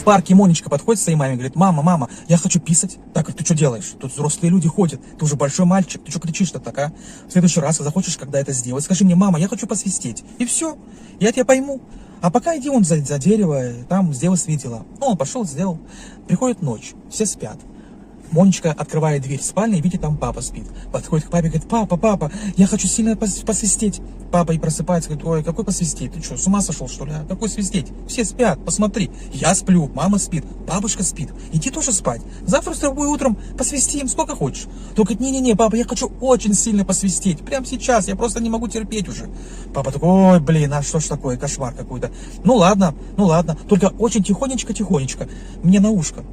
парке Монечка подходит к своей маме и говорит: мама, мама, я хочу писать. Так, говорит, ты что делаешь? Тут взрослые люди ходят, ты уже большой мальчик, ты что кричишь-то так, а? В следующий раз, захочешь, когда это сделать, скажи мне: мама, я хочу посвистеть. И все, я тебя пойму. А пока иди вон за дерево, там сделай свои дела. Ну, он пошел, сделал. Приходит ночь, все спят. Монечка открывает дверь в спальню и видит, там папа спит. Подходит к папе и говорит: папа, папа, я хочу сильно посвистеть. Папа и просыпается, говорит: ой, какой посвистеть? Ты что, с ума сошел, что ли? А? Какой свистеть? Все спят, посмотри. Я сплю, мама спит, бабушка спит. Иди тоже спать. Завтра с тобой утром посвистим, сколько хочешь. Только говорит: не-не-не, папа, я хочу очень сильно посвистеть. Прямо сейчас, я просто не могу терпеть уже. Папа такой: ой, блин, а что ж такое, кошмар какой-то. Ну ладно, только очень тихонечко-тихонечко. Мне на ушко.